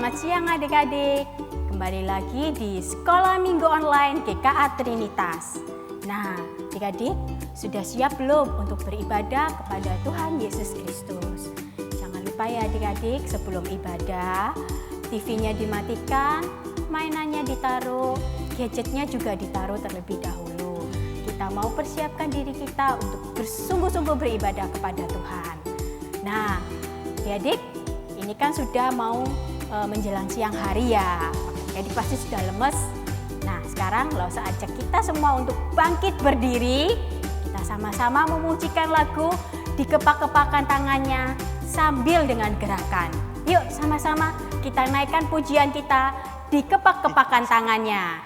Selamat siang adik-adik. Kembali lagi di Sekolah Minggu Online GKA Trinitas. Nah, adik-adik sudah siap belum untuk beribadah kepada Tuhan Yesus Kristus? Jangan lupa ya adik-adik, sebelum ibadah, TV-nya dimatikan, mainannya ditaruh, gadgetnya juga ditaruh terlebih dahulu. Kita mau persiapkan diri kita untuk bersungguh-sungguh beribadah kepada Tuhan. Nah, adik-adik, ini kan sudah mau menjelang siang hari ya. Jadi pasti sudah lemes. Nah, sekarang langsung ajak kita semua untuk bangkit berdiri. Kita sama-sama memujikan lagu Dikepak-kepakan Tangannya sambil dengan gerakan. Yuk sama-sama kita naikkan pujian kita, Dikepak-kepakan Tangannya.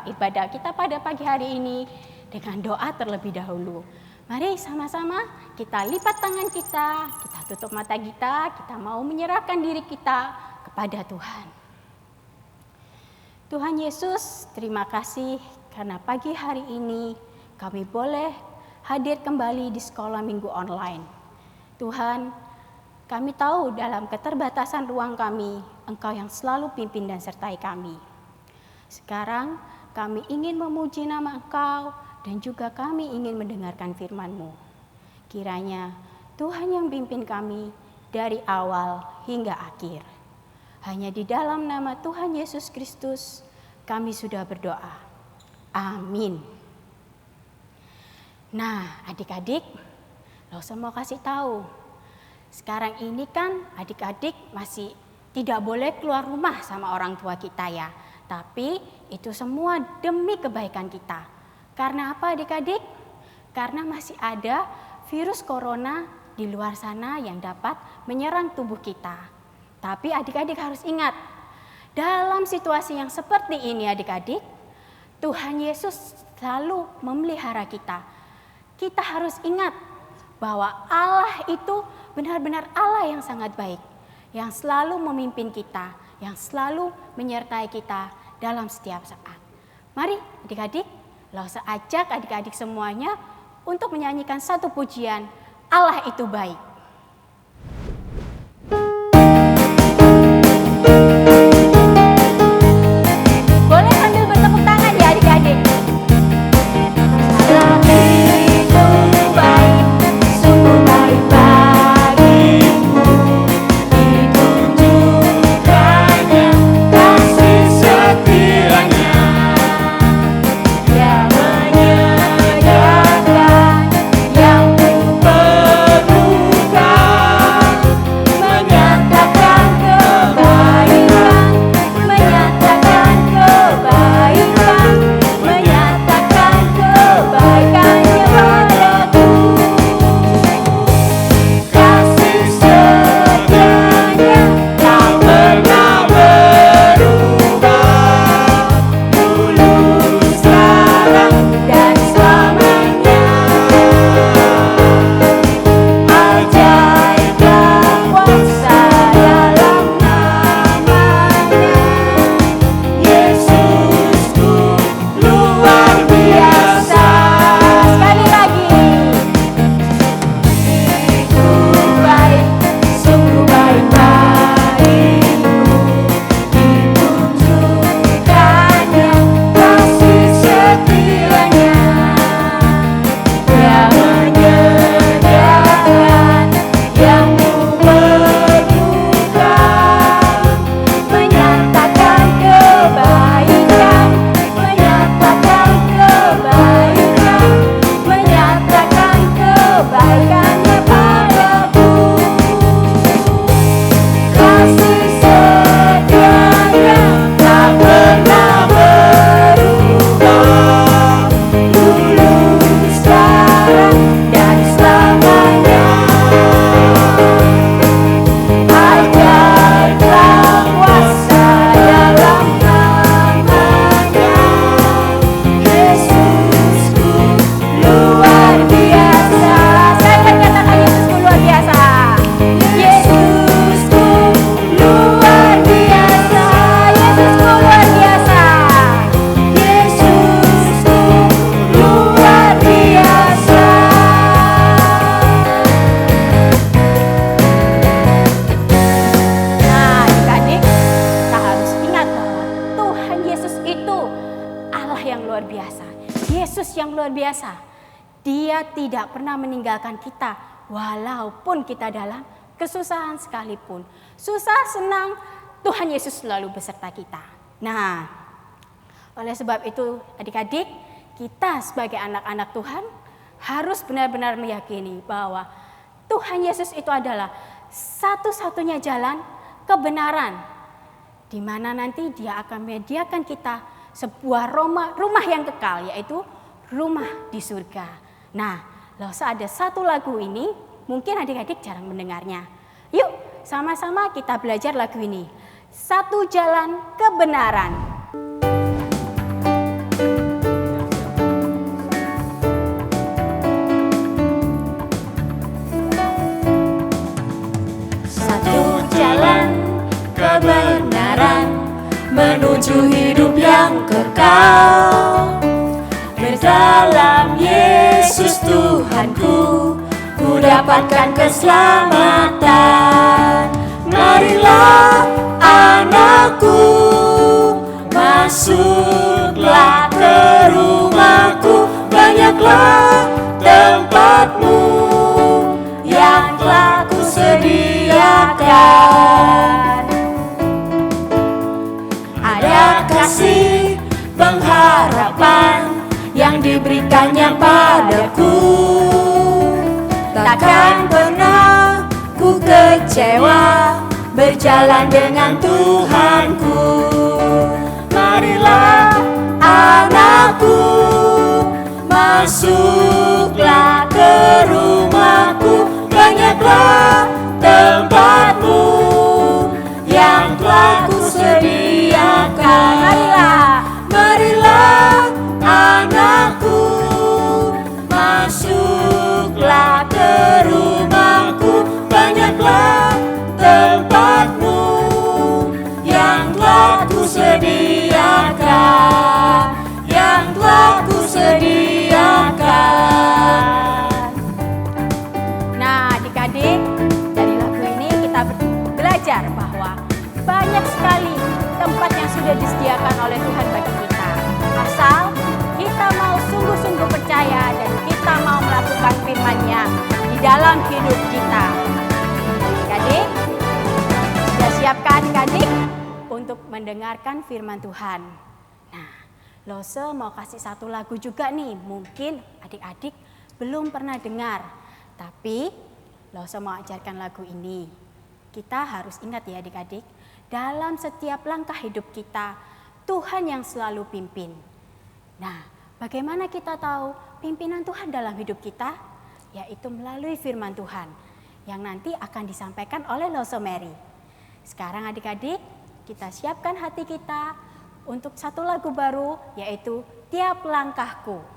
Ibadah kita pada pagi hari ini dengan doa terlebih dahulu. Mari sama-sama kita lipat tangan kita tutup mata kita mau menyerahkan diri kita kepada Tuhan. Tuhan Yesus, terima kasih karena pagi hari ini kami boleh hadir kembali di Sekolah Minggu Online. Tuhan, kami tahu dalam keterbatasan ruang kami, Engkau yang selalu pimpin dan sertai kami. Sekarang kami ingin memuji nama Engkau dan juga kami ingin mendengarkan firman-Mu. Kiranya Tuhan yang pimpin kami dari awal hingga akhir. Hanya di dalam nama Tuhan Yesus Kristus kami sudah berdoa. Amin. Nah, adik-adik, Lausa mau kasih tahu. Sekarang ini kan adik-adik masih tidak boleh keluar rumah sama orang tua kita ya. Tapi itu semua demi kebaikan kita. Karena apa adik-adik? Karena masih ada virus corona di luar sana yang dapat menyerang tubuh kita. Tapi adik-adik harus ingat, dalam situasi yang seperti ini adik-adik, Tuhan Yesus selalu memelihara kita. Kita harus ingat bahwa Allah itu benar-benar Allah yang sangat baik, yang selalu memimpin kita, yang selalu menyertai kita dalam setiap saat. Mari adik-adik, Lausa ajak adik-adik semuanya untuk menyanyikan satu pujian, Allah itu baik. Boleh sambil bertepuk tangan ya adik-adik. Allah itu baik, sungguh baik bagiku. Ditunjukkannya kasih setianya. Dia menyediakan yang ku perlukan. luar biasa. Yesus yang luar biasa. Dia tidak pernah meninggalkan kita walaupun kita dalam kesusahan sekalipun. Susah, senang, Tuhan Yesus selalu beserta kita. Nah, oleh sebab itu adik-adik, kita sebagai anak-anak Tuhan harus benar-benar meyakini bahwa Tuhan Yesus itu adalah satu-satunya jalan kebenaran, di mana nanti Dia akan menyediakan kita sebuah rumah yang kekal, yaitu rumah di surga. Nah, ada satu lagu ini, mungkin adik-adik jarang mendengarnya. Yuk, sama-sama kita belajar lagu ini. Satu jalan kebenaran. Kebenaran menuju hidup yang kekal. Berdalam Yesus Tuhanku, ku dapatkan keselamatan. Marilah anakku, masuklah ke rumahku. Banyaklah tempatmu yang telah ku sediakan. Kasih pengharapan yang diberikannya padaku, takkan pernah ku kecewa berjalan dengan Tuhanku. Marilah anakku, masuklah ke rumahku. Banyaklah tempatmu yang telah ku sediakan. Marilah anakku, masuklah ke rumahku. Banyaklah tempatmu yang telah ku sediakan, yang telah ku sediakan. Nah, adik-adik, dari lagu ini kita belajar bahwa banyak sekali tempat yang sudah disediakan oleh Tuhan bagi kita. Asal kita mau sungguh-sungguh percaya dan kita mau melakukan firman-Nya di dalam hidup kita. Adik-adik, sudah siapkan adik-adik untuk mendengarkan firman Tuhan. Nah, Lose mau kasih satu lagu juga nih. Mungkin adik-adik belum pernah dengar, tapi Lose mau ajarkan lagu ini. Kita harus ingat ya adik-adik, dalam setiap langkah hidup kita, Tuhan yang selalu pimpin. Nah, bagaimana kita tahu pimpinan Tuhan dalam hidup kita? Yaitu melalui firman Tuhan, yang nanti akan disampaikan oleh Lose Mary. Sekarang adik-adik, kita siapkan hati kita untuk satu lagu baru, yaitu Tiap Langkahku.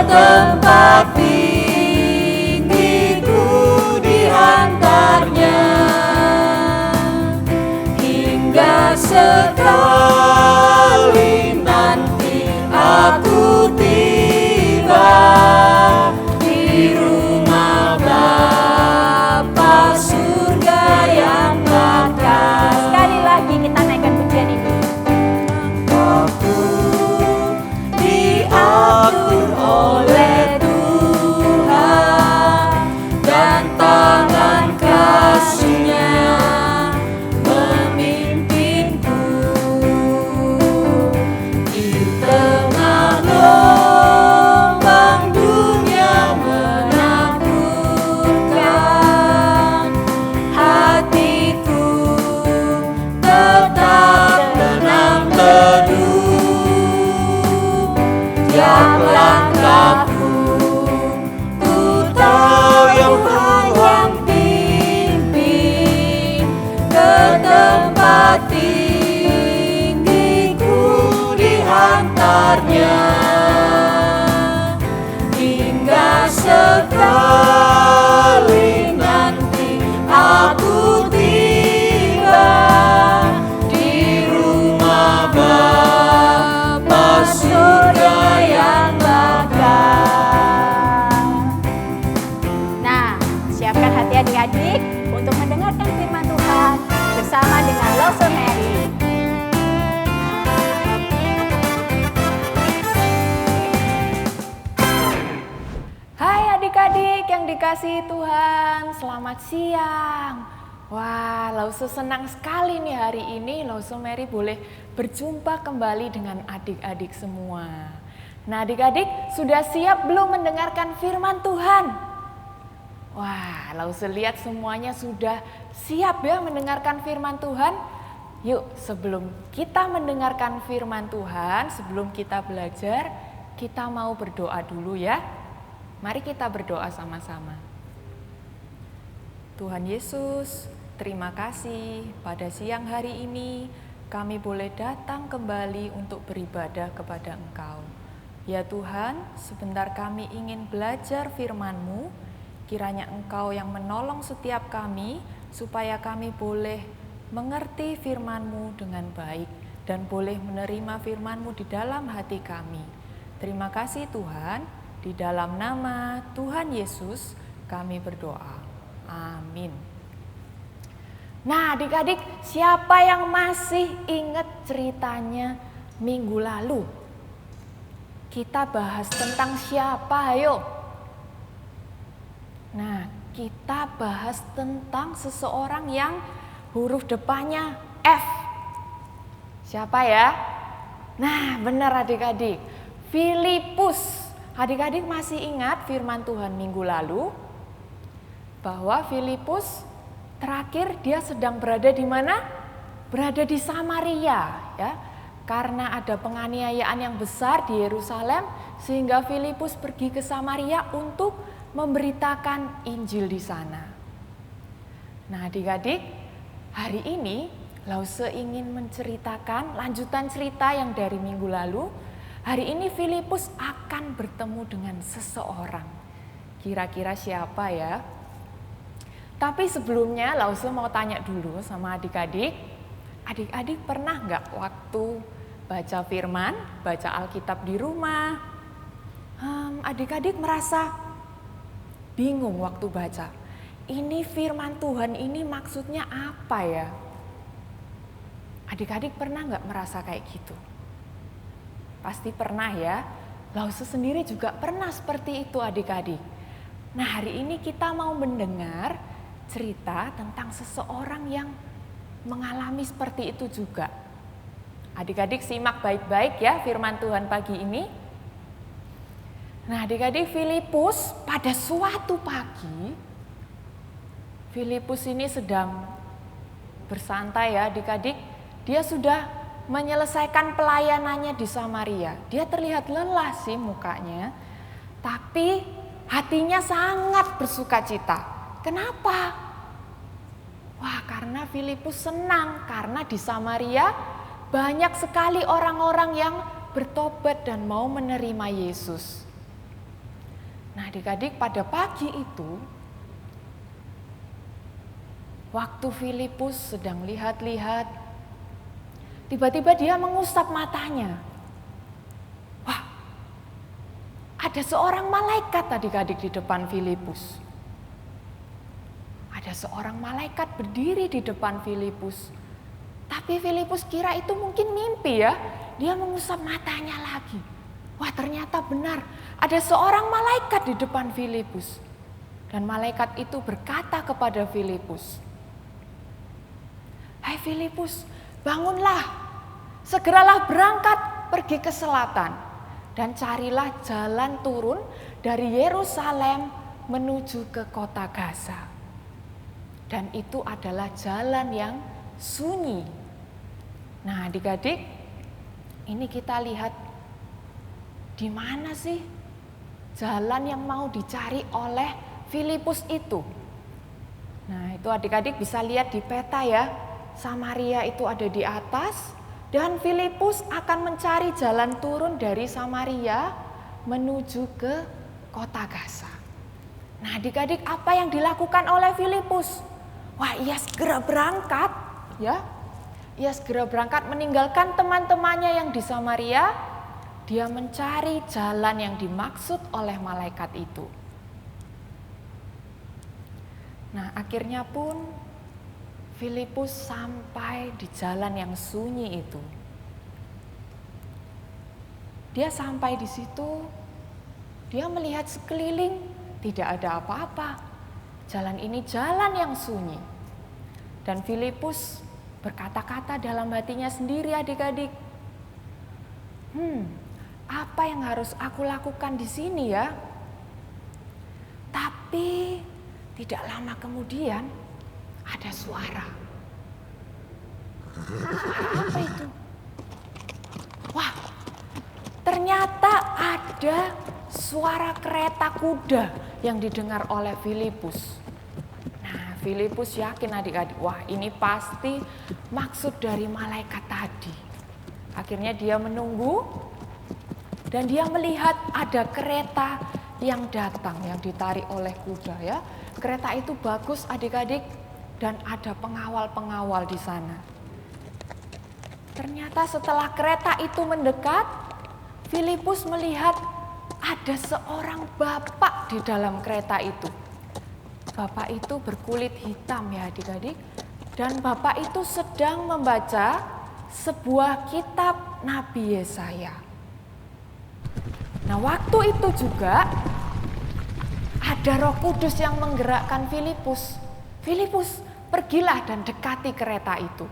Tempat tinggiku diantarnya, hingga sekali nanti aku tiba di rumah Bapa surga yang kekal. Sekali lagi kita naikkan pujian ini. Aku diatur oleh Tuhan dan tangan kasih-Nya memimpinku. berhati-hati adik-adik untuk mendengarkan firman Tuhan bersama dengan Lawson Mary. Hai adik-adik yang dikasihi Tuhan, selamat siang. Wah, Lauso senang sekali nih hari ini Lawson Mary boleh berjumpa kembali dengan adik-adik semua. Nah adik-adik sudah siap belum mendengarkan firman Tuhan? Wah, Lawson lihat semuanya sudah siap ya mendengarkan firman Tuhan. Yuk sebelum kita mendengarkan firman Tuhan, sebelum kita belajar, kita mau berdoa dulu ya. Mari kita berdoa sama-sama. Tuhan Yesus, terima kasih pada siang hari ini kami boleh datang kembali untuk beribadah kepada Engkau. Ya Tuhan, sebentar kami ingin belajar firman-Mu, kiranya Engkau yang menolong setiap kami supaya kami boleh mengerti firman-Mu dengan baik dan boleh menerima firman-Mu di dalam hati kami. Terima kasih Tuhan, di dalam nama Tuhan Yesus kami berdoa. Amin. Nah adik-adik, siapa yang masih ingat ceritanya minggu lalu? Kita bahas tentang siapa, ayo. Nah, kita bahas tentang seseorang yang huruf depannya F. Siapa ya? Nah, benar adik-adik. Filipus. Adik-adik masih ingat firman Tuhan minggu lalu? Bahwa Filipus terakhir dia sedang berada di mana? Berada di Samaria, ya. Karena ada penganiayaan yang besar di Yerusalem, sehingga Filipus pergi ke Samaria untuk memberitakan Injil di sana. Nah, adik-adik, hari ini Lause ingin menceritakan lanjutan cerita yang dari minggu lalu. Hari ini Filipus akan bertemu dengan seseorang. Kira-kira siapa ya? Tapi sebelumnya Lause mau tanya dulu sama adik-adik. Adik-adik pernah nggak waktu baca firman, baca Alkitab di rumah, adik-adik merasa bingung waktu baca. Ini firman Tuhan ini maksudnya apa ya? Adik-adik pernah nggak merasa kayak gitu? Pasti pernah ya. Lause sendiri juga pernah seperti itu adik-adik. Nah hari ini kita mau mendengar cerita tentang seseorang yang mengalami seperti itu juga. Adik-adik simak baik-baik ya firman Tuhan pagi ini. Nah adik-adik, Filipus pada suatu pagi, Filipus ini sedang bersantai ya adik-adik. Dia sudah menyelesaikan pelayanannya di Samaria. Dia terlihat lelah sih mukanya, tapi hatinya sangat bersukacita. Kenapa? Wah, karena Filipus senang karena di Samaria banyak sekali orang-orang yang bertobat dan mau menerima Yesus. Nah, adik-adik, pada pagi itu waktu Filipus sedang lihat-lihat, tiba-tiba dia mengusap matanya. Wah, ada seorang malaikat adik-adik di depan Filipus. Ada seorang malaikat berdiri di depan Filipus. Tapi Filipus kira itu mungkin mimpi ya. Dia mengusap matanya lagi. Wah, ternyata benar. Ada seorang malaikat di depan Filipus. Dan malaikat itu berkata kepada Filipus, "Hai Filipus, bangunlah. Segeralah berangkat pergi ke selatan dan carilah jalan turun dari Yerusalem menuju ke kota Gaza. Dan itu adalah jalan yang sunyi." Nah, adik-adik, ini kita lihat di mana sih jalan yang mau dicari oleh Filipus itu. Nah, itu adik-adik bisa lihat di peta ya. Samaria itu ada di atas dan Filipus akan mencari jalan turun dari Samaria menuju ke kota Gaza. Nah, adik-adik, apa yang dilakukan oleh Filipus? Wah, ia segera berangkat, ya. Ia segera berangkat meninggalkan teman-temannya yang di Samaria. Dia mencari jalan yang dimaksud oleh malaikat itu. Nah, akhirnya pun Filipus sampai di jalan yang sunyi itu. Dia sampai di situ, dia melihat sekeliling, tidak ada apa-apa. Jalan ini jalan yang sunyi. Dan Filipus berkata-kata dalam hatinya sendiri, adik-adik. Apa yang harus aku lakukan di sini ya? Tapi tidak lama kemudian ada suara. Suara apa itu? Wah, ternyata ada suara kereta kuda yang didengar oleh Filipus. Nah, Filipus yakin adik-adik, wah ini pasti maksud dari malaikat tadi. Akhirnya dia menunggu dan dia melihat ada kereta yang datang, yang ditarik oleh kuda ya. Kereta itu bagus adik-adik dan ada pengawal-pengawal di sana. Ternyata setelah kereta itu mendekat, Filipus melihat ada seorang bapak di dalam kereta itu. Bapak itu berkulit hitam ya adik-adik. Dan bapak itu sedang membaca sebuah kitab Nabi Yesaya. Nah, waktu itu juga ada Roh Kudus yang menggerakkan Filipus. Filipus, pergilah dan dekati kereta itu.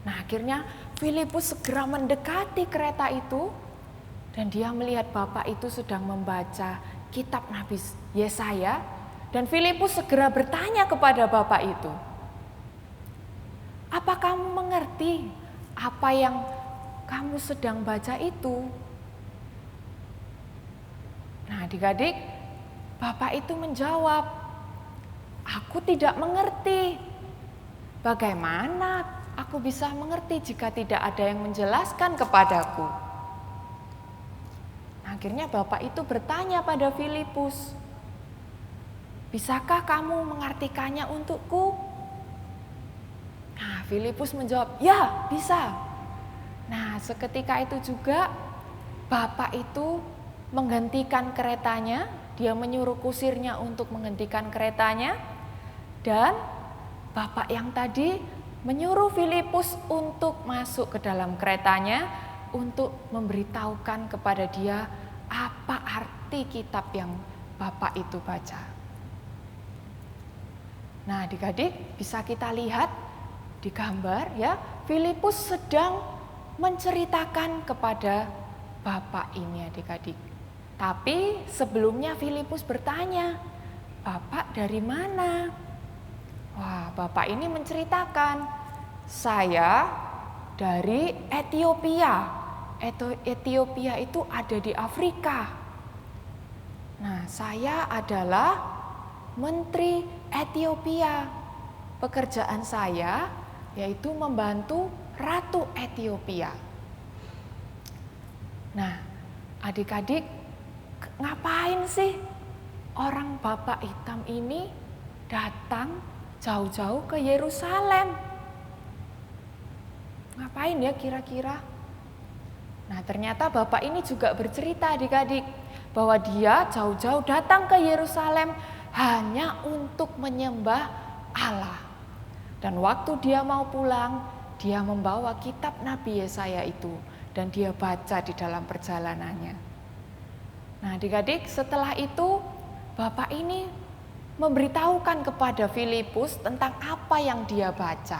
Nah, akhirnya Filipus segera mendekati kereta itu dan dia melihat bapak itu sedang membaca kitab Nabi Yesaya dan Filipus segera bertanya kepada bapak itu, "Apa kamu mengerti apa yang kamu sedang baca itu?" Nah, adik-adik, bapak itu menjawab, "Aku tidak mengerti. Bagaimana aku bisa mengerti jika tidak ada yang menjelaskan kepadaku?" Nah, akhirnya bapak itu bertanya pada Filipus, "Bisakah kamu mengartikannya untukku?" Nah, Filipus menjawab, "Ya, bisa." Nah, seketika itu juga bapak itu menghentikan keretanya, dia menyuruh kusirnya untuk menghentikan keretanya, dan bapak yang tadi menyuruh Filipus untuk masuk ke dalam keretanya untuk memberitahukan kepada dia apa arti kitab yang bapak itu baca. Nah, adik-adik bisa kita lihat di gambar ya, Filipus sedang menceritakan kepada bapak ini adik-adik. Tapi sebelumnya Filipus bertanya, "Bapak dari mana?" Wah, bapak ini menceritakan, "Saya dari Ethiopia. Ethiopia itu ada di Afrika. Nah, saya adalah menteri Ethiopia. Pekerjaan saya yaitu membantu Ratu Ethiopia." Nah, adik-adik, ngapain sih orang bapak hitam ini datang jauh-jauh ke Yerusalem? Ngapain ya kira-kira? Nah, ternyata bapak ini juga bercerita adik-adik bahwa dia jauh-jauh datang ke Yerusalem hanya untuk menyembah Allah. Dan waktu dia mau pulang, dia membawa kitab Nabi Yesaya itu dan dia baca di dalam perjalanannya. Nah, adik-adik, setelah itu bapak ini memberitahukan kepada Filipus tentang apa yang dia baca.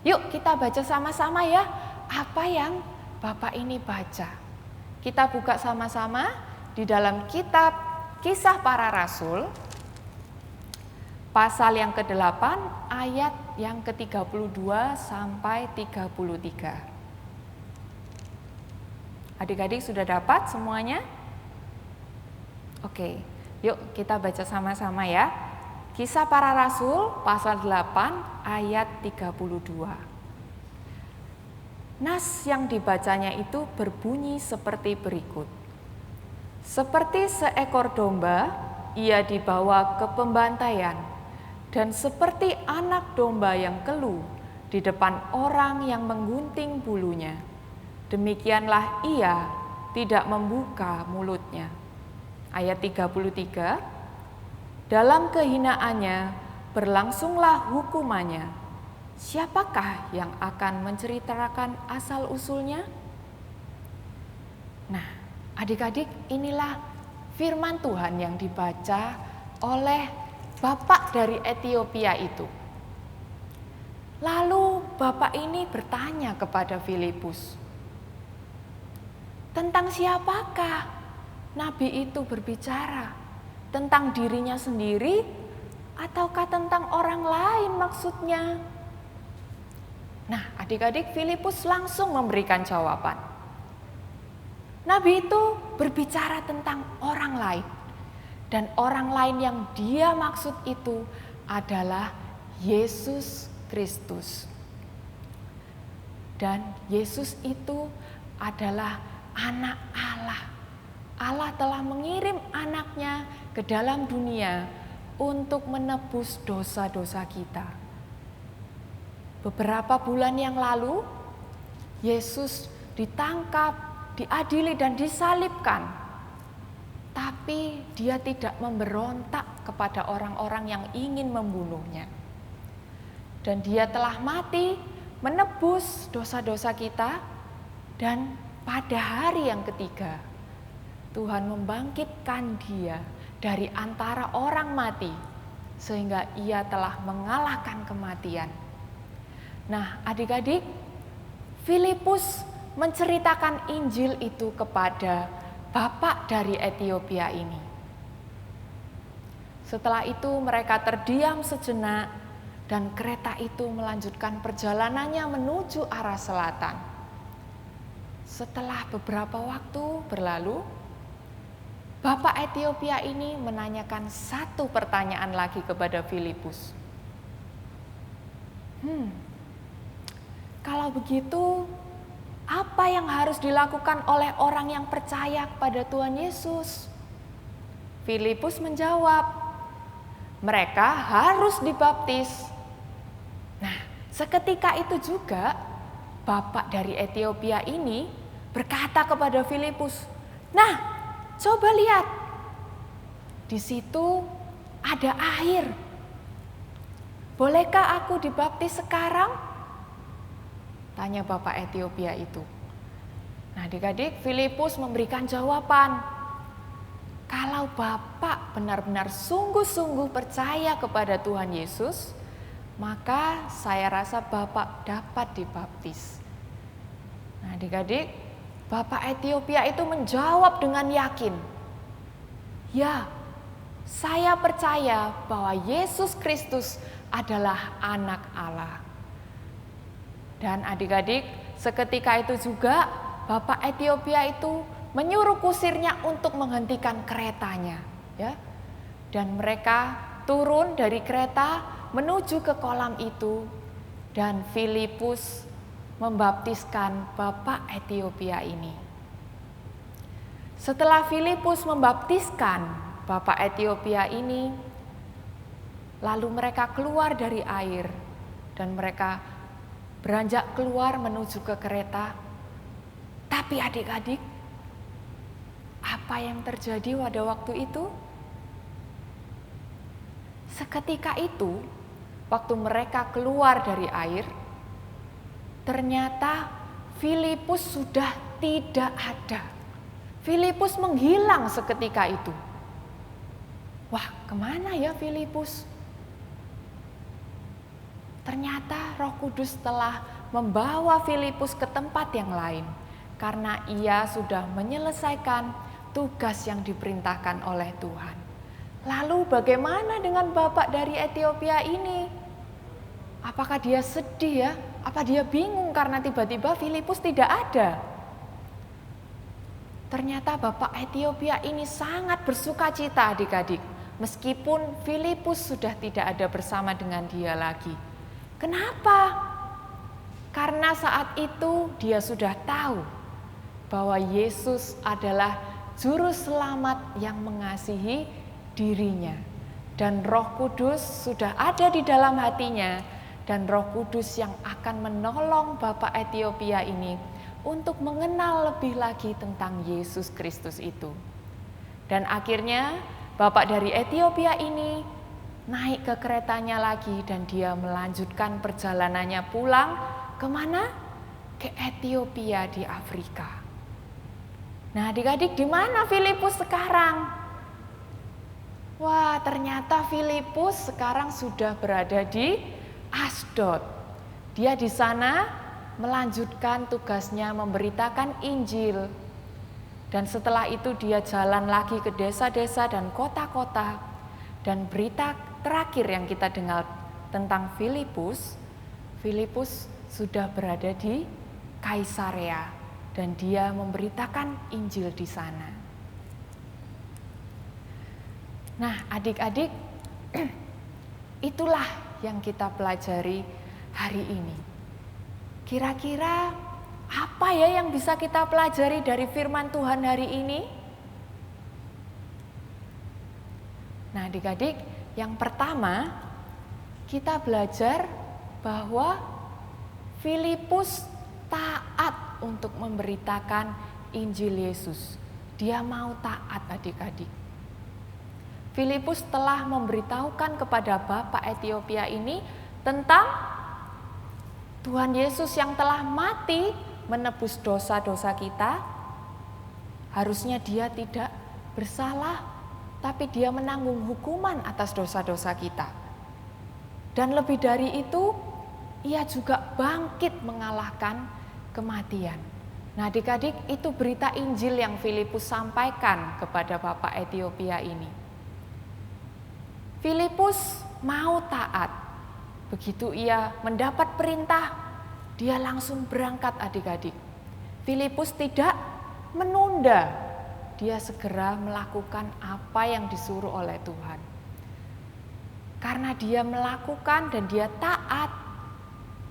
Yuk kita baca sama-sama ya, apa yang bapak ini baca. Kita buka sama-sama di dalam kitab Kisah Para Rasul, pasal yang ke-8, ayat yang ke-32 sampai 33. Adik-adik sudah dapat semuanya? Oke, yuk kita baca sama-sama ya. Kisah Para Rasul pasal 8 ayat 32. Nas yang dibacanya itu berbunyi seperti berikut. Seperti seekor domba, ia dibawa ke pembantaian, dan seperti anak domba yang keluh di depan orang yang menggunting bulunya, demikianlah ia tidak membuka mulutnya. Ayat 33, dalam kehinaannya berlangsunglah hukumannya. Siapakah yang akan menceritakan asal-usulnya? Nah, adik-adik, inilah firman Tuhan yang dibaca oleh bapak dari Etiopia itu. Lalu bapak ini bertanya kepada Filipus, tentang siapakah nabi itu berbicara? Tentang dirinya sendiri ataukah tentang orang lain maksudnya? Nah, adik-adik, Filipus langsung memberikan jawaban. Nabi itu berbicara tentang orang lain. Dan orang lain yang dia maksud itu adalah Yesus Kristus. Dan Yesus itu adalah anak Allah. Allah telah mengirim anaknya ke dalam dunia untuk menebus dosa-dosa kita. Beberapa bulan yang lalu, Yesus ditangkap, diadili dan disalibkan. Tapi dia tidak memberontak kepada orang-orang yang ingin membunuhnya. Dan dia telah mati menebus dosa-dosa kita, dan pada hari yang ketiga Tuhan membangkitkan dia dari antara orang mati sehingga ia telah mengalahkan kematian. Nah, adik-adik, Filipus menceritakan Injil itu kepada bapak dari Etiopia ini. Setelah itu mereka terdiam sejenak dan kereta itu melanjutkan perjalanannya menuju arah selatan. Setelah beberapa waktu berlalu, bapak Etiopia ini menanyakan satu pertanyaan lagi kepada Filipus. Kalau begitu, apa yang harus dilakukan oleh orang yang percaya kepada Tuhan Yesus? Filipus menjawab, mereka harus dibaptis. Nah, seketika itu juga bapak dari Etiopia ini berkata kepada Filipus, "Nah, coba lihat. Di situ ada air. Bolehkah aku dibaptis sekarang?" Tanya bapak Etiopia itu. Nah, adik-adik, Filipus memberikan jawaban. Kalau bapak benar-benar sungguh-sungguh percaya kepada Tuhan Yesus, maka saya rasa bapak dapat dibaptis. Nah, adik-adik, bapak Etiopia itu menjawab dengan yakin. Ya, saya percaya bahwa Yesus Kristus adalah anak Allah. Dan adik-adik, seketika itu juga bapak Etiopia itu menyuruh kusirnya untuk menghentikan keretanya, ya. Dan mereka turun dari kereta menuju ke kolam itu, dan Filipus membaptiskan bapak Etiopia ini. Setelah Filipus membaptiskan bapak Etiopia ini, lalu mereka keluar dari air dan mereka beranjak keluar menuju ke kereta. Tapi adik-adik, apa yang terjadi pada waktu itu? Seketika itu, waktu mereka keluar dari air, ternyata Filipus sudah tidak ada. Filipus menghilang seketika itu. Wah, kemana ya Filipus? Ternyata Roh Kudus telah membawa Filipus ke tempat yang lain karena ia sudah menyelesaikan tugas yang diperintahkan oleh Tuhan. Lalu bagaimana dengan bapak dari Etiopia ini? Apakah dia sedih ya? Apa dia bingung karena tiba-tiba Filipus tidak ada? Ternyata bapak Etiopia ini sangat bersukacita adik-adik, meskipun Filipus sudah tidak ada bersama dengan dia lagi. Kenapa? Karena saat itu dia sudah tahu bahwa Yesus adalah juru selamat yang mengasihi dirinya. Dan Roh Kudus sudah ada di dalam hatinya, dan Roh Kudus yang akan menolong bapak Etiopia ini untuk mengenal lebih lagi tentang Yesus Kristus itu. Dan akhirnya bapak dari Etiopia ini naik ke keretanya lagi dan dia melanjutkan perjalanannya pulang kemana? Ke Ethiopia di Afrika. Nah, adik-adik, di mana Filipus sekarang? Wah, ternyata Filipus sekarang sudah berada di Asdod. Dia di sana melanjutkan tugasnya memberitakan Injil. Dan setelah itu dia jalan lagi ke desa-desa dan kota-kota. Dan berita terakhir yang kita dengar tentang Filipus, Filipus sudah berada di Kaisarea dan dia memberitakan Injil di sana. Nah, adik-adik, itulah yang kita pelajari hari ini. Kira-kira apa ya yang bisa kita pelajari dari firman Tuhan hari ini? Nah, adik-adik, yang pertama kita belajar bahwa Filipus taat untuk memberitakan Injil Yesus. Dia mau taat, adik-adik. Filipus telah memberitahukan kepada Bapak Ethiopia ini tentang Tuhan Yesus yang telah mati menebus dosa-dosa kita. Harusnya dia tidak bersalah, tapi dia menanggung hukuman atas dosa-dosa kita. Dan lebih dari itu, ia juga bangkit mengalahkan kematian. Nah, adik-adik, itu berita Injil yang Filipus sampaikan kepada Bapak Ethiopia ini. Filipus mau taat. Begitu ia mendapat perintah, dia langsung berangkat, adik-adik. Filipus tidak menunda. Dia segera melakukan apa yang disuruh oleh Tuhan. Karena dia melakukan dan dia taat,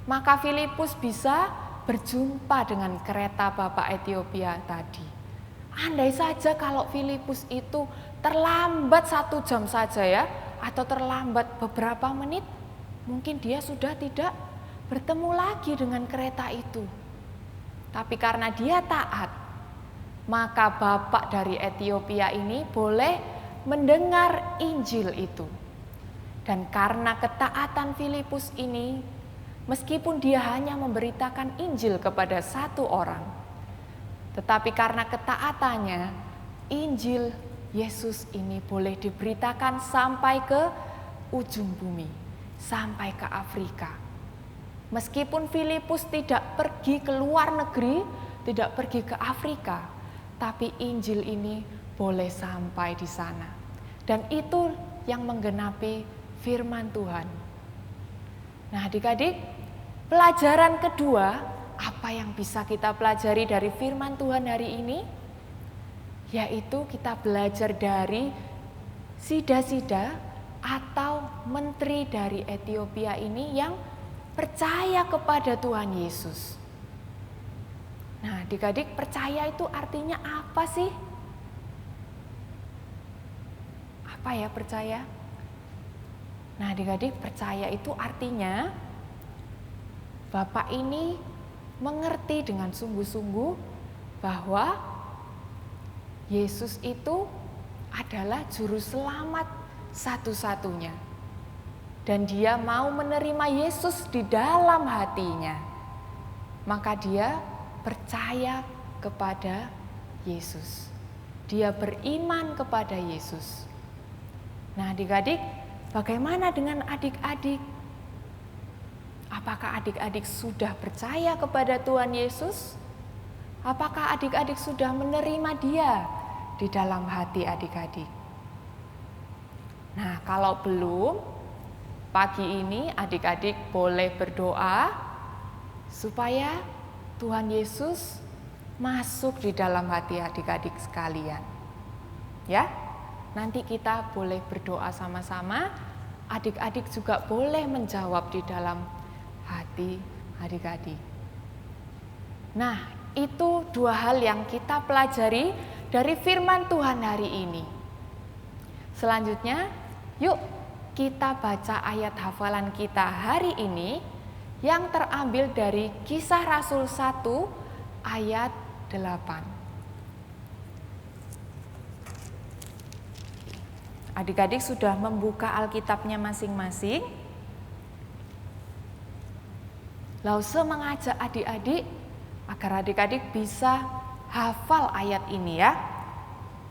maka Filipus bisa berjumpa dengan kereta Bapak Ethiopia tadi. Andai saja kalau Filipus itu terlambat 1 jam saja ya, atau terlambat beberapa menit, mungkin dia sudah tidak bertemu lagi dengan kereta itu. Tapi karena dia taat, maka Bapak dari Ethiopia ini boleh mendengar Injil itu. Dan karena ketaatan Filipus ini, meskipun dia hanya memberitakan Injil kepada 1 orang, tetapi karena ketaatannya, Injil Yesus ini boleh diberitakan sampai ke ujung bumi, sampai ke Afrika. Meskipun Filipus tidak pergi ke luar negeri, tidak pergi ke Afrika, tapi Injil ini boleh sampai di sana. Dan itu yang menggenapi firman Tuhan. Nah, adik-adik, pelajaran kedua, apa yang bisa kita pelajari dari firman Tuhan hari ini? Yaitu kita belajar dari sida-sida atau menteri dari Ethiopia ini yang percaya kepada Tuhan Yesus. Nah, adik-adik, percaya itu artinya apa sih? Apa ya percaya? Nah, adik-adik, percaya itu artinya Bapak ini mengerti dengan sungguh-sungguh bahwa Yesus itu adalah juru selamat satu-satunya. Dan dia mau menerima Yesus di dalam hatinya. Maka dia percaya kepada Yesus. Dia beriman kepada Yesus. Nah, adik-adik, bagaimana dengan adik-adik? Apakah adik-adik sudah percaya kepada Tuhan Yesus? Apakah adik-adik sudah menerima Dia di dalam hati adik-adik? Nah, kalau belum, pagi ini adik-adik boleh berdoa supaya Tuhan Yesus masuk di dalam hati adik-adik sekalian. Ya, nanti kita boleh berdoa sama-sama. Adik-adik juga boleh menjawab di dalam hati adik-adik. Nah, itu 2 hal yang kita pelajari dari firman Tuhan hari ini. Selanjutnya, yuk kita baca ayat hafalan kita hari ini yang terambil dari Kisah Rasul 1 ayat 8. Adik-adik sudah membuka Alkitabnya masing-masing. Lause mengajak adik-adik agar adik-adik bisa hafal ayat ini ya.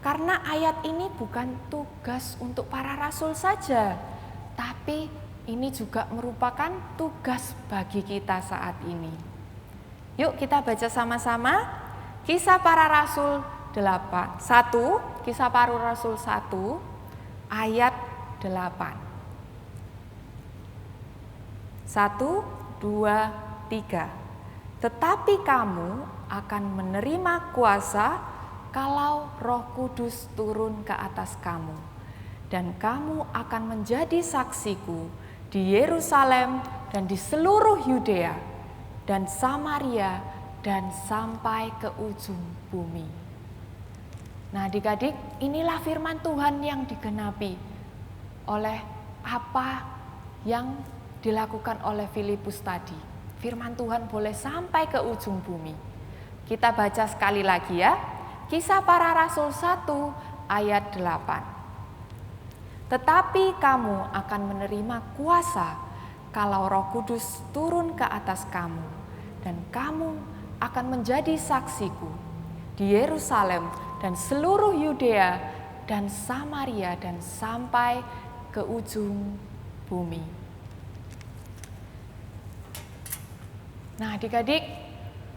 Karena ayat ini bukan tugas untuk para rasul saja, tapi ini juga merupakan tugas bagi kita saat ini. Yuk kita baca sama-sama Kisah Para Rasul 1, Kisah Para Rasul 1 ayat 8. 1, 2, 3. Tetapi kamu akan menerima kuasa kalau Roh Kudus turun ke atas kamu, dan kamu akan menjadi saksiku di Yerusalem dan di seluruh Yudea dan Samaria dan sampai ke ujung bumi. Nah, adik-adik, inilah firman Tuhan yang digenapi oleh apa yang dilakukan oleh Filipus tadi. Firman Tuhan boleh sampai ke ujung bumi. Kita baca sekali lagi ya. Kisah Para Rasul 1 ayat 8. Tetapi kamu akan menerima kuasa kalau Roh Kudus turun ke atas kamu, dan kamu akan menjadi saksiku di Yerusalem dan seluruh Yudea dan Samaria dan sampai ke ujung bumi. Nah, adik-adik,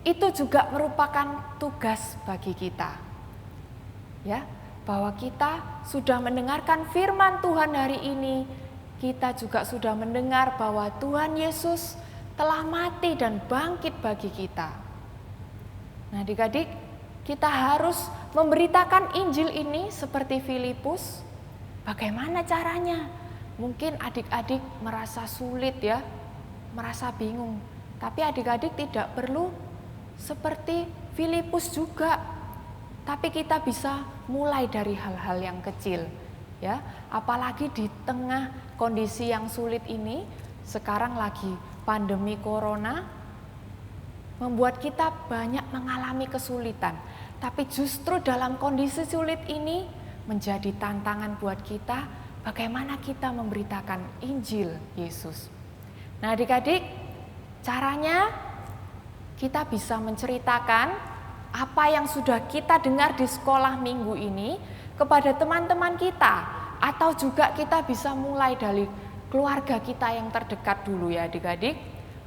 itu juga merupakan tugas bagi kita. Ya, bahwa kita sudah mendengarkan firman Tuhan hari ini, kita juga sudah mendengar bahwa Tuhan Yesus telah mati dan bangkit bagi kita. Nah, adik-adik, kita harus memberitakan Injil ini seperti Filipus. Bagaimana caranya? Mungkin adik-adik merasa sulit ya, merasa bingung. Tapi adik-adik tidak perlu seperti Filipus juga. Tapi kita bisa mulai dari hal-hal yang kecil. Ya, apalagi di tengah kondisi yang sulit ini, sekarang lagi pandemi corona, membuat kita banyak mengalami kesulitan. Tapi justru dalam kondisi sulit ini menjadi tantangan buat kita bagaimana kita memberitakan Injil Yesus. Nah, adik-adik, caranya kita bisa menceritakan apa yang sudah kita dengar di sekolah minggu ini kepada teman-teman kita, atau juga kita bisa mulai dari keluarga kita yang terdekat dulu ya adik-adik.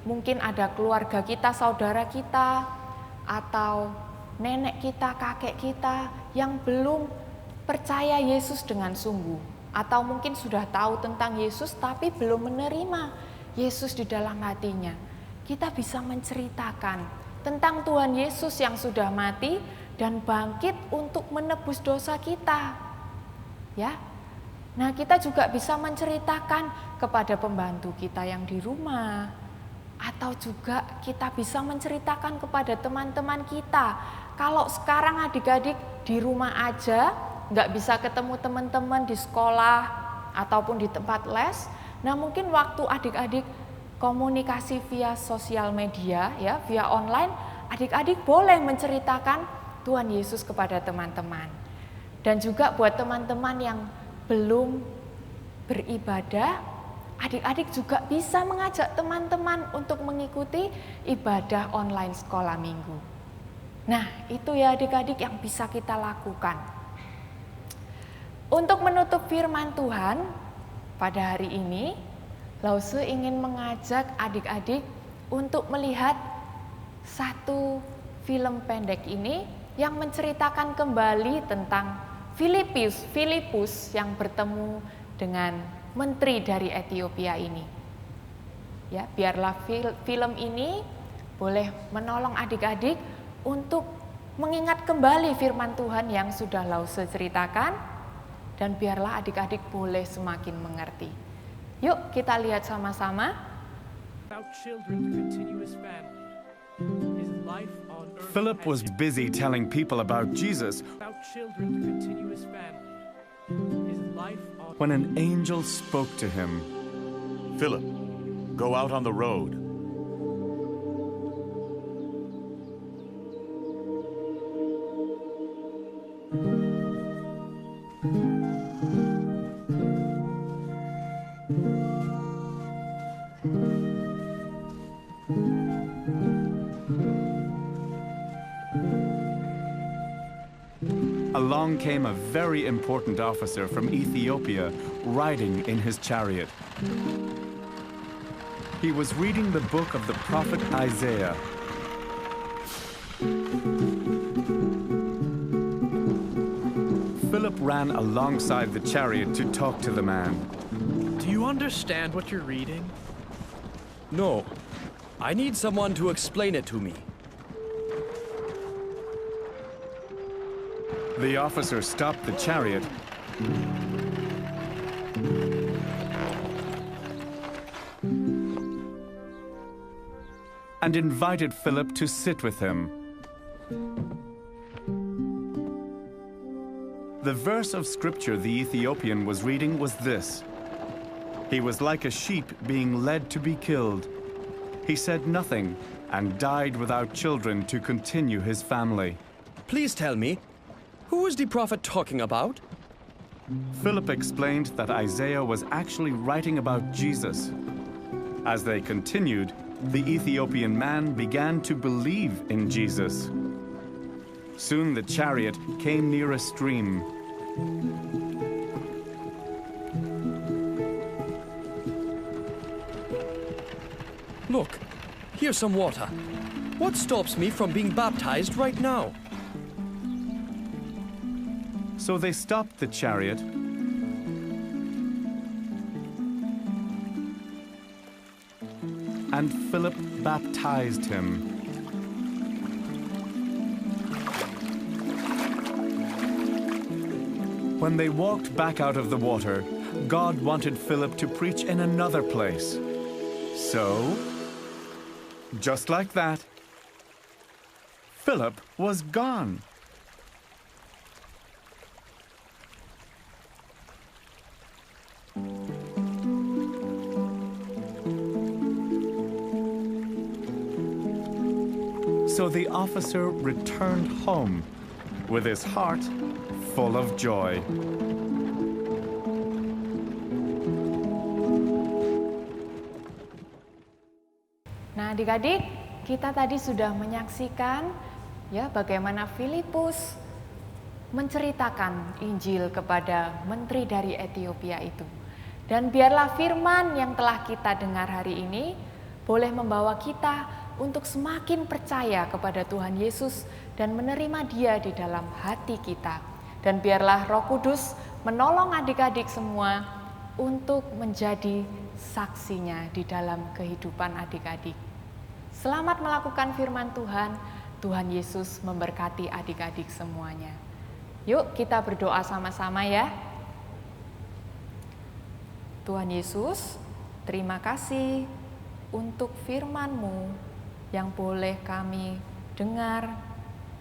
Mungkin ada keluarga kita, saudara kita, atau nenek kita, kakek kita yang belum percaya Yesus dengan sungguh, atau mungkin sudah tahu tentang Yesus tapi belum menerima Yesus di dalam hatinya. Kita bisa menceritakan tentang Tuhan Yesus yang sudah mati dan bangkit untuk menebus dosa kita. Ya. Nah, kita juga bisa menceritakan kepada pembantu kita yang di rumah, atau juga kita bisa menceritakan kepada teman-teman kita. Kalau sekarang adik-adik di rumah aja, nggak bisa ketemu teman-teman di sekolah ataupun di tempat les, nah mungkin waktu adik-adik komunikasi via sosial media, ya, via online, adik-adik boleh menceritakan Tuhan Yesus kepada teman-teman. Dan juga buat teman-teman yang belum beribadah, adik-adik juga bisa mengajak teman-teman untuk mengikuti ibadah online sekolah minggu. Nah, itu ya adik-adik yang bisa kita lakukan. Untuk menutup firman Tuhan pada hari ini, Lause ingin mengajak adik-adik untuk melihat satu film pendek ini yang menceritakan kembali tentang Filipus yang bertemu dengan menteri dari Ethiopia ini. Ya, biarlah film ini boleh menolong adik-adik untuk mengingat kembali firman Tuhan yang sudah Lause ceritakan, dan biarlah adik-adik boleh semakin mengerti. Yuk kita lihat sama-sama. Philip was busy telling people about Jesus when an angel spoke to him. Philip, go out on the road. along came a very important officer from Ethiopia riding in his chariot. He was reading the book of the prophet Isaiah. Philip ran alongside the chariot to talk to the man. Do you understand what you're reading? No. I need someone to explain it to me. The officer stopped the chariot and invited Philip to sit with him. The verse of scripture the Ethiopian was reading was this: "He was like a sheep being led to be killed. He said nothing and died without children to continue his family." Please tell me, who is the prophet talking about? Philip explained that Isaiah was actually writing about Jesus. As they continued, the Ethiopian man began to believe in Jesus. Soon the chariot came near a stream. Look, here's some water. What stops me from being baptized right now? So they stopped the chariot and Philip baptized him. When they walked back out of the water, God wanted Philip to preach in another place. So, just like that, Philip was gone. So the officer returned home with his heart full of joy. Nah, adik-adik, kita tadi sudah menyaksikan ya bagaimana Filipus menceritakan Injil kepada menteri dari Ethiopia itu. Dan biarlah firman yang telah kita dengar hari ini boleh membawa kita untuk semakin percaya kepada Tuhan Yesus dan menerima Dia di dalam hati kita. Dan biarlah Roh Kudus menolong adik-adik semua untuk menjadi saksinya di dalam kehidupan adik-adik. Selamat melakukan firman Tuhan. Tuhan Yesus memberkati adik-adik semuanya. Yuk kita berdoa sama-sama ya. Tuhan Yesus, terima kasih untuk firman-Mu yang boleh kami dengar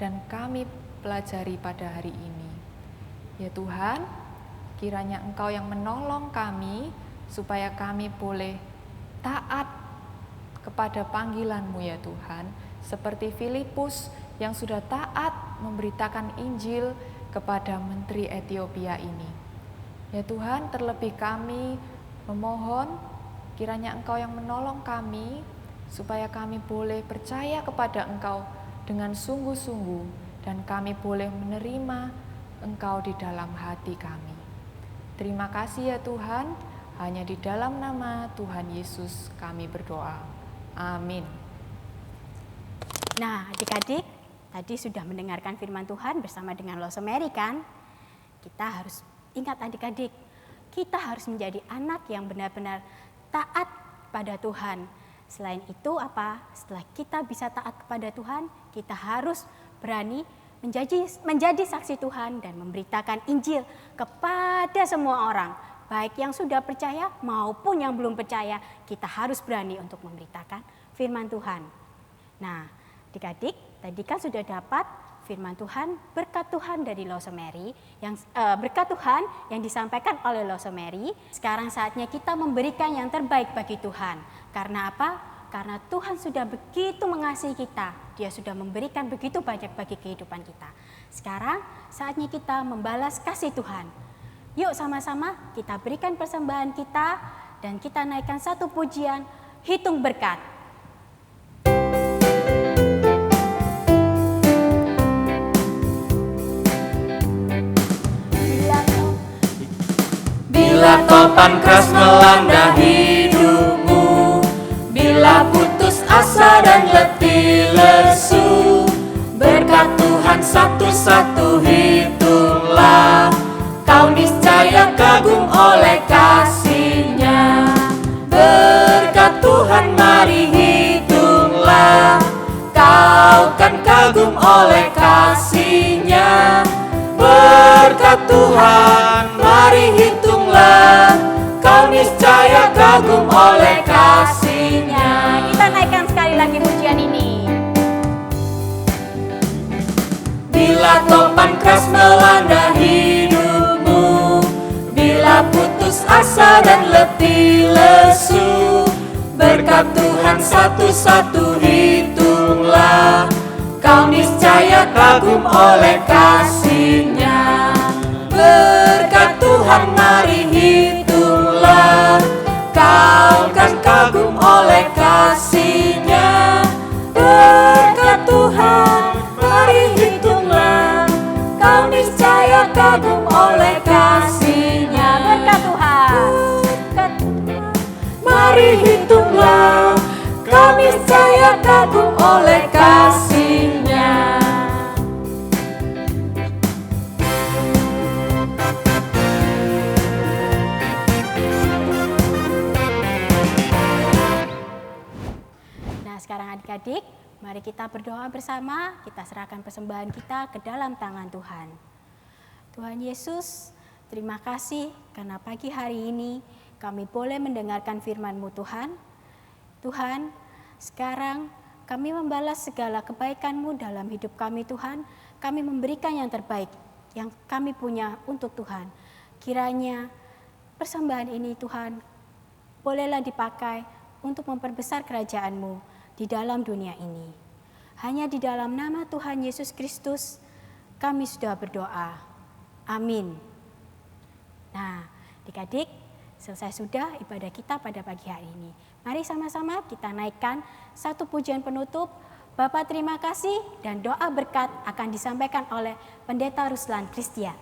dan kami pelajari pada hari ini. Ya Tuhan, kiranya Engkau yang menolong kami supaya kami boleh taat kepada panggilan-Mu ya Tuhan, seperti Filipus yang sudah taat memberitakan Injil kepada menteri Ethiopia ini. Ya Tuhan, terlebih kami memohon kiranya Engkau yang menolong kami supaya kami boleh percaya kepada Engkau dengan sungguh-sungguh dan kami boleh menerima Engkau di dalam hati kami. Terima kasih ya Tuhan, hanya di dalam nama Tuhan Yesus kami berdoa. Amin. Nah, adik-adik, tadi sudah mendengarkan firman Tuhan bersama dengan Loso Mary kan? Kita harus ingat adik-adik, kita harus menjadi anak yang benar-benar taat pada Tuhan. Selain itu apa? Setelah kita bisa taat kepada Tuhan, kita harus berani menjadi saksi Tuhan dan memberitakan Injil kepada semua orang. Baik yang sudah percaya maupun yang belum percaya, kita harus berani untuk memberitakan firman Tuhan. Nah, adik-adik, tadi kan sudah dapat firman Tuhan, berkat Tuhan dari Loso Mary, berkat Tuhan yang disampaikan oleh Loso Mary. Sekarang saatnya kita memberikan yang terbaik bagi Tuhan. Karena apa? Karena Tuhan sudah begitu mengasihi kita. Dia sudah memberikan begitu banyak bagi kehidupan kita. Sekarang saatnya kita membalas kasih Tuhan. Yuk sama-sama kita berikan persembahan kita dan kita naikkan satu pujian, hitung berkat. Bila topan keras melanda hidupmu, bila putus asa dan letih lesu, berkat Tuhan satu-satu hitunglah, kau niscaya kagum oleh kasih-Nya. Berkat Tuhan mari hitunglah, kau kan kagum oleh kasih-Nya. Berkat Tuhan mari hitunglah, kau niscaya kagum oleh kasih-Nya. Kita naikkan sekali lagi pujian ini. Bila topan keras melanda hidupmu, bila putus asa dan letih lesu, berkat Tuhan satu-satu hitunglah, kau niscaya kagum oleh kasih-Nya. Berkat Tuhan mari hitunglah, kau kan kagum oleh kasih-Nya. Berkat Tuhan mari hitunglah, kau niscaya kagum oleh kasih-Nya. Berkat Tuhan. Mari hitunglah, kau niscaya kagum oleh kasih-Nya. Nah, sekarang adik-adik, mari kita berdoa bersama, kita serahkan persembahan kita ke dalam tangan Tuhan. Tuhan Yesus, terima kasih karena pagi hari ini kami boleh mendengarkan firman-Mu Tuhan. Tuhan, sekarang kami membalas segala kebaikan-Mu dalam hidup kami Tuhan. Kami memberikan yang terbaik yang kami punya untuk Tuhan. Kiranya persembahan ini Tuhan, bolehlah dipakai untuk memperbesar kerajaan-Mu di dalam dunia ini. Hanya di dalam nama Tuhan Yesus Kristus kami sudah berdoa. Amin. Nah, adik-adik, selesai sudah ibadah kita pada pagi hari ini. Mari sama-sama kita naikkan satu pujian penutup. Bapa terima kasih dan doa berkat akan disampaikan oleh Pendeta Ruslan Christian.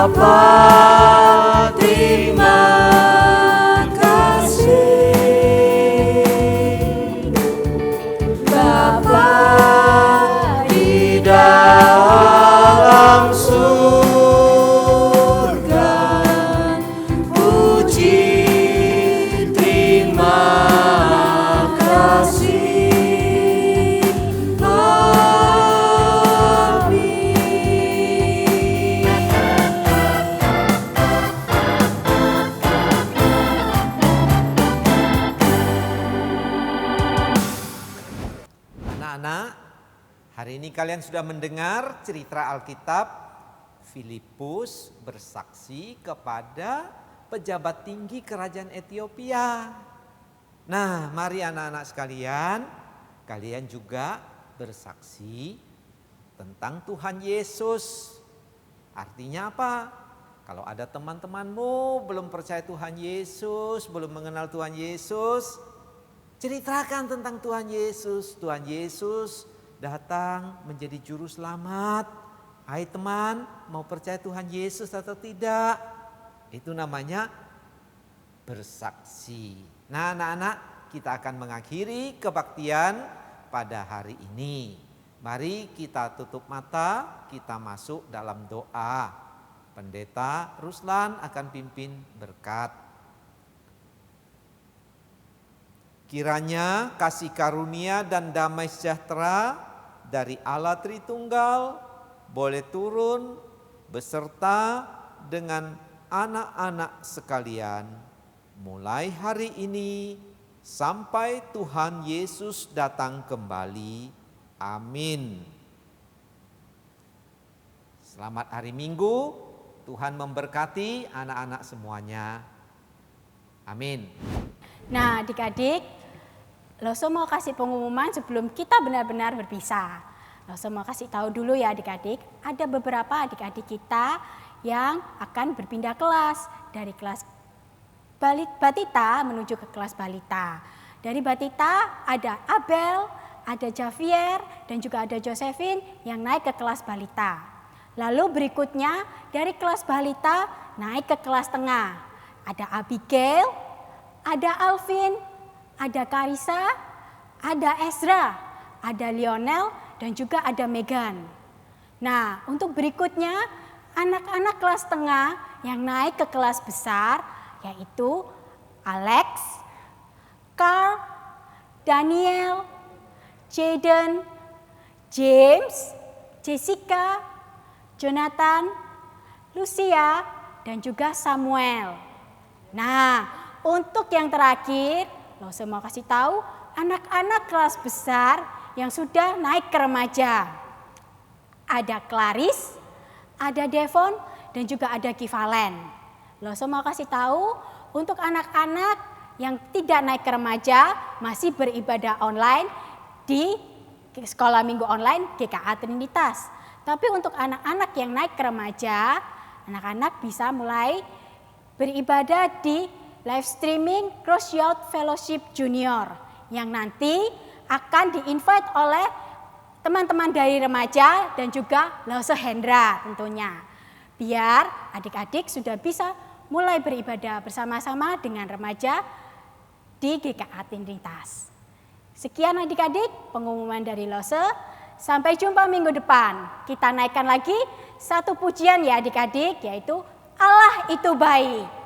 Bapa, terima kasih. Bapa di dalam surga, puji terima kasih. Hari ini kalian sudah mendengar cerita Alkitab. Filipus bersaksi kepada pejabat tinggi kerajaan Ethiopia. Nah, mari anak-anak sekalian, kalian juga bersaksi tentang Tuhan Yesus. Artinya apa? Kalau ada teman-temanmu belum percaya Tuhan Yesus, belum mengenal Tuhan Yesus, ceritakan tentang Tuhan Yesus. Tuhan Yesus datang menjadi juru selamat. Hai teman, mau percaya Tuhan Yesus atau tidak? Itu namanya bersaksi. Nah anak-anak, kita akan mengakhiri kebaktian pada hari ini. Mari kita tutup mata, kita masuk dalam doa. Pendeta Ruslan akan pimpin berkat. Kiranya kasih karunia dan damai sejahtera dari Allah Tritunggal boleh turun beserta dengan anak-anak sekalian mulai hari ini sampai Tuhan Yesus datang kembali. Amin. Selamat hari Minggu, Tuhan memberkati anak-anak semuanya. Amin. Nah adik-adik, Loso mau kasih pengumuman sebelum kita benar-benar berpisah. Lause mau kasih tahu dulu ya adik-adik, ada beberapa adik-adik kita yang akan berpindah kelas dari kelas Batita menuju ke kelas Balita. Dari Batita ada Abel, ada Javier, dan juga ada Josephine yang naik ke kelas Balita. Lalu berikutnya dari kelas Balita naik ke kelas tengah. Ada Abigail, ada Alvin, ada Karissa, ada Ezra, ada Lionel, dan juga ada Megan. Nah, untuk berikutnya anak-anak kelas tengah yang naik ke kelas besar yaitu Alex, Carl, Daniel, Jaden, James, Jessica, Jonathan, Lucia, dan juga Samuel. Nah, untuk yang terakhir, Lause mau kasih tahu anak-anak kelas besar yang sudah naik ke remaja. Ada Clarice, ada Devon, dan juga ada Kivalen. Lause mau kasih tahu untuk anak-anak yang tidak naik ke remaja masih beribadah online di sekolah minggu online GKA Trinitas. Tapi untuk anak-anak yang naik ke remaja, anak-anak bisa mulai beribadah di live streaming Cross Youth Fellowship Junior yang nanti akan di-invite oleh teman-teman dari remaja dan juga Lause Hendra tentunya. Biar adik-adik sudah bisa mulai beribadah bersama-sama dengan remaja di GKA Trinitas. Sekian adik-adik pengumuman dari Lause. Sampai jumpa minggu depan. Kita naikkan lagi satu pujian ya adik-adik, yaitu Allah itu baik.